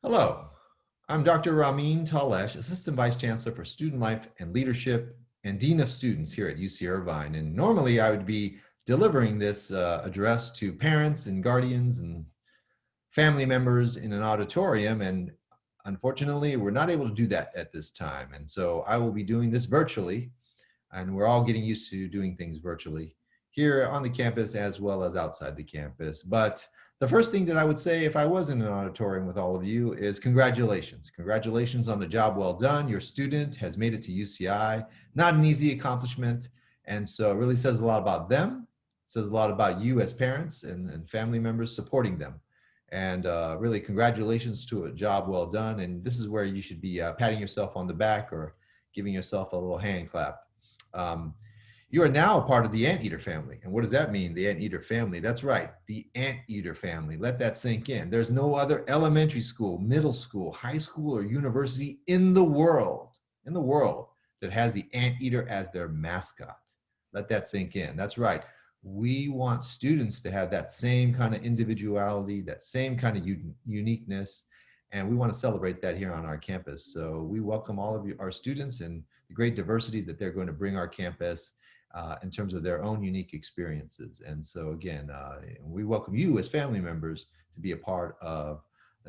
Hello, I'm Dr. Rameen Talesh, Assistant Vice Chancellor for Student Life and Leadership and Dean of Students here at UC Irvine. And normally I would be delivering this address to parents and guardians and family members in an auditorium. And unfortunately, we're not able to do that at this time. And so I will be doing this virtually. And we're all getting used to doing things virtually here on the campus as well as outside the campus. But the first thing that I would say if I was in an auditorium with all of you is congratulations. Congratulations on the job well done. Your student has made it to UCI. Not an easy accomplishment. And so it really says a lot about them. It says a lot about you as parents and family members supporting them. And really congratulations to a job well done. And this is where you should be patting yourself on the back or giving yourself a little hand clap. You are now a part of the anteater family. And what does that mean, the anteater family? That's right, the anteater family. Let that sink in. There's no other elementary school, middle school, high school, or university in the world that has the anteater as their mascot. Let that sink in. That's right. We want students to have that same kind of individuality, that same kind of uniqueness, and we want to celebrate that here on our campus. So we welcome all of you, our students, and the great diversity that they're going to bring our campus in terms of their own unique experiences. And so again, we welcome you as family members to be a part of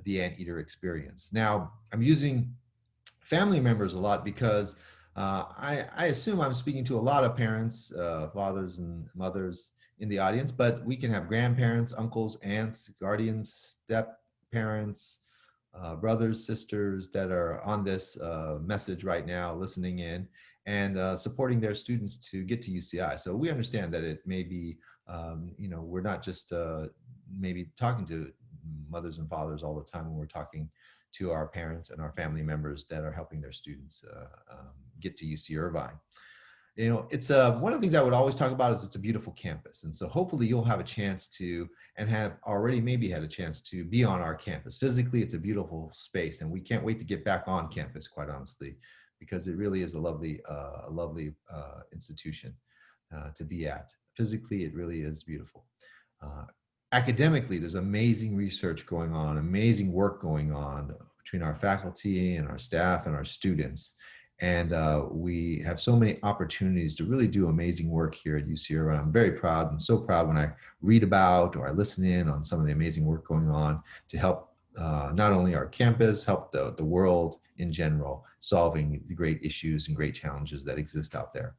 the Anteater experience. Now, I'm using family members a lot because I assume I'm speaking to a lot of parents, fathers and mothers in the audience, but we can have grandparents, uncles, aunts, guardians, step parents, brothers, sisters that are on this message right now, listening in and supporting their students to get to UCI. So we understand that it may be, we're not just maybe talking to mothers and fathers all the time when we're talking to our parents and our family members that are helping their students get to UC Irvine. You know, it's one of the things I would always talk about is it's a beautiful campus. And so hopefully you'll have a chance to, and have already maybe had a chance to be on our campus. Physically, it's a beautiful space and we can't wait to get back on campus, quite honestly, because it really is a lovely institution to be at. Physically, it really is beautiful. Academically, there's amazing research going on, amazing work going on between our faculty and our staff and our students. And we have so many opportunities to really do amazing work here at UC Irvine. I'm very proud and so proud when I read about or I listen in on some of the amazing work going on to help not only our campus, help the world in general, solving the great issues and great challenges that exist out there.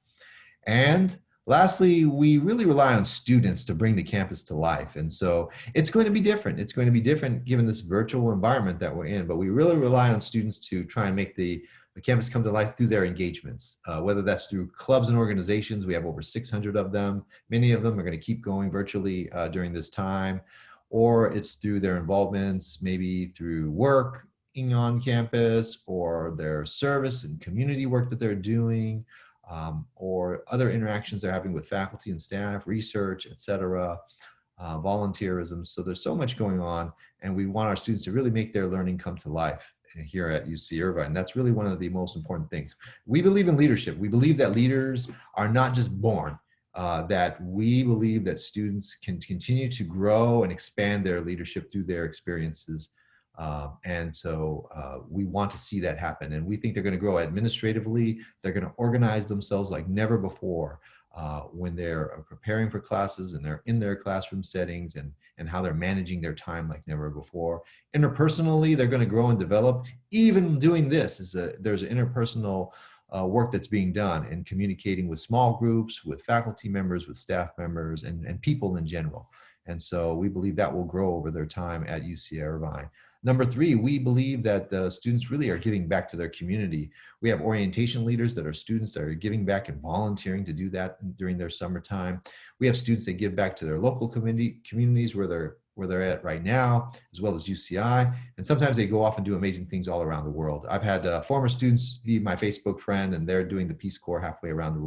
And lastly, we really rely on students to bring the campus to life. And so it's going to be different. It's going to be different given this virtual environment that we're in, but we really rely on students to try and make the campus come to life through their engagements, whether that's through clubs and organizations. We have over 600 of them. Many of them are going to keep going virtually during this time, or it's through their involvements, maybe through working on campus or their service and community work that they're doing, or other interactions they're having with faculty and staff, research, etc., volunteerism. So there's so much going on, and we want our students to really make their learning come to life here at UC Irvine. That's really one of the most important things. We believe in leadership. We believe that leaders are not just born, that we believe that students can continue to grow and expand their leadership through their experiences. And so we want to see that happen. And we think they're going to grow administratively. They're going to organize themselves like never before when they're preparing for classes and they're in their classroom settings and how they're managing their time like never before. Interpersonally, they're going to grow and develop. Even doing this, there's interpersonal work that's being done in communicating with small groups, with faculty members, with staff members, and people in general. And so we believe that will grow over their time at UC Irvine. Number three, we believe that the students really are giving back to their community. We have orientation leaders that are students that are giving back and volunteering to do that during their summertime. We have students that give back to their local communities where they're at right now, as well as UCI. And sometimes they go off and do amazing things all around the world. I've had former students be my Facebook friend, and they're doing the Peace Corps halfway around the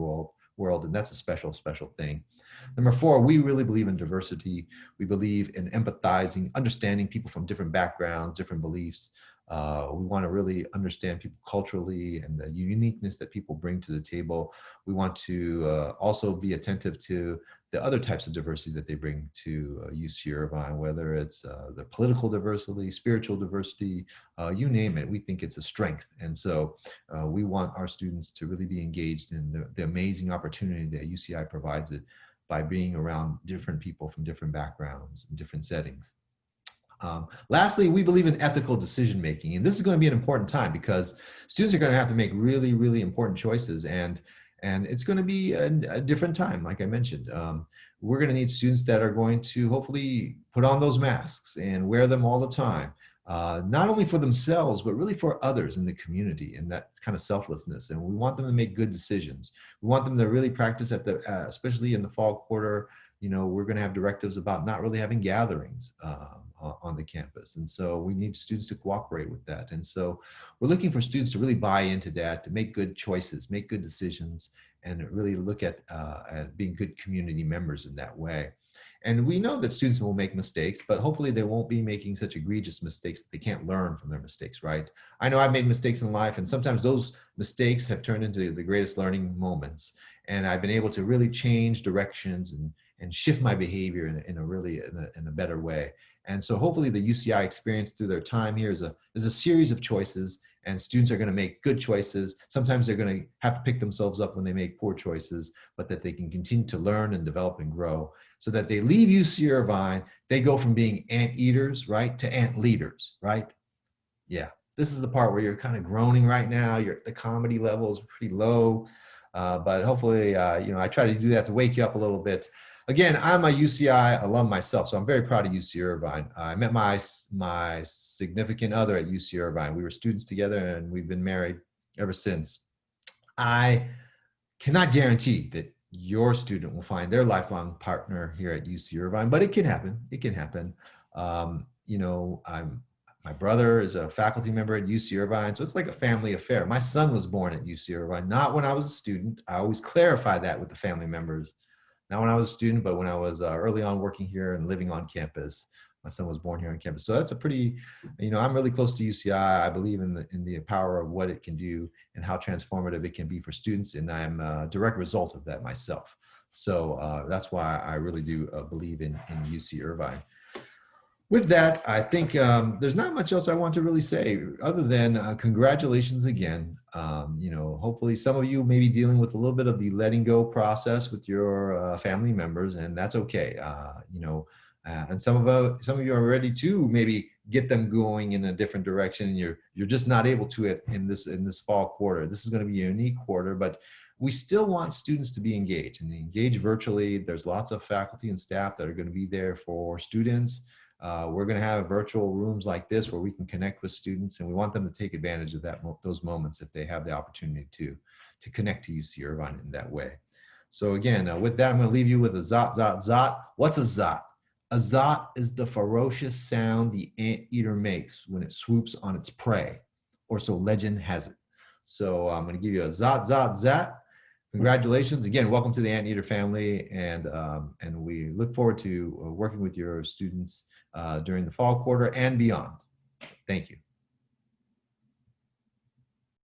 world, and that's a special, special thing. Number four, we really believe in diversity. We believe in empathizing, understanding people from different backgrounds, different beliefs, We want to really understand people culturally and the uniqueness that people bring to the table. We want to also be attentive to the other types of diversity that they bring to UC Irvine, whether it's the political diversity, spiritual diversity, you name it. We think it's a strength. And so we want our students to really be engaged in the amazing opportunity that UCI provides it by being around different people from different backgrounds and different settings. Lastly, we believe in ethical decision making, and this is going to be an important time because students are going to have to make really, really important choices, and it's going to be a different time, like I mentioned. We're going to need students that are going to hopefully put on those masks and wear them all the time, not only for themselves, but really for others in the community, and that kind of selflessness. And we want them to make good decisions. We want them to really practice at the, especially in the fall quarter. You know, we're going to have directives about not really having gatherings on the campus. And so we need students to cooperate with that. And so we're looking for students to really buy into that, to make good choices, make good decisions, and really look at being good community members in that way. And we know that students will make mistakes, but hopefully they won't be making such egregious mistakes that they can't learn from their mistakes, right? I know I've made mistakes in life, and sometimes those mistakes have turned into the greatest learning moments. And I've been able to really change directions and shift my behavior in a better way. And so hopefully the UCI experience through their time here is a series of choices, and students are going to make good choices. Sometimes they're going to have to pick themselves up when they make poor choices, but that they can continue to learn and develop and grow so that they leave UC Irvine, they go from being ant eaters, right, to ant leaders, right? Yeah, this is the part where you're kind of groaning right now. The comedy level is pretty low, but hopefully, I try to do that to wake you up a little bit. Again, I'm a UCI alum myself, so I'm very proud of UC Irvine. I met my significant other at UC Irvine. We were students together, and we've been married ever since. I cannot guarantee that your student will find their lifelong partner here at UC Irvine, but it can happen. It can happen. My brother is a faculty member at UC Irvine, so it's like a family affair. My son was born at UC Irvine, not when I was a student. I always clarify that with the family members. Not when I was a student, but when I was early on working here and living on campus. My son was born here on campus. So that's a pretty, I'm really close to UCI. I believe in the power of what it can do and how transformative it can be for students. And I'm a direct result of that myself. So that's why I really do believe in UC Irvine. With that, I think there's not much else I want to really say other than congratulations again. Hopefully some of you may be dealing with a little bit of the letting go process with your family members, and that's okay. And some of you are ready to maybe get them going in a different direction. You're just not able to in this fall quarter. This is going to be a unique quarter, but we still want students to be engaged and engage virtually. There's lots of faculty and staff that are going to be there for students. We're going to have virtual rooms like this where we can connect with students, and we want them to take advantage of those moments if they have the opportunity to connect to UC Irvine in that way. So again, with that, I'm going to leave you with a zot, zot, zot. What's a zot? A zot is the ferocious sound the anteater makes when it swoops on its prey, or so legend has it. So I'm going to give you a zot, zot, zat. Congratulations. Again, welcome to the Anteater family, and we look forward to working with your students during the fall quarter and beyond. Thank you.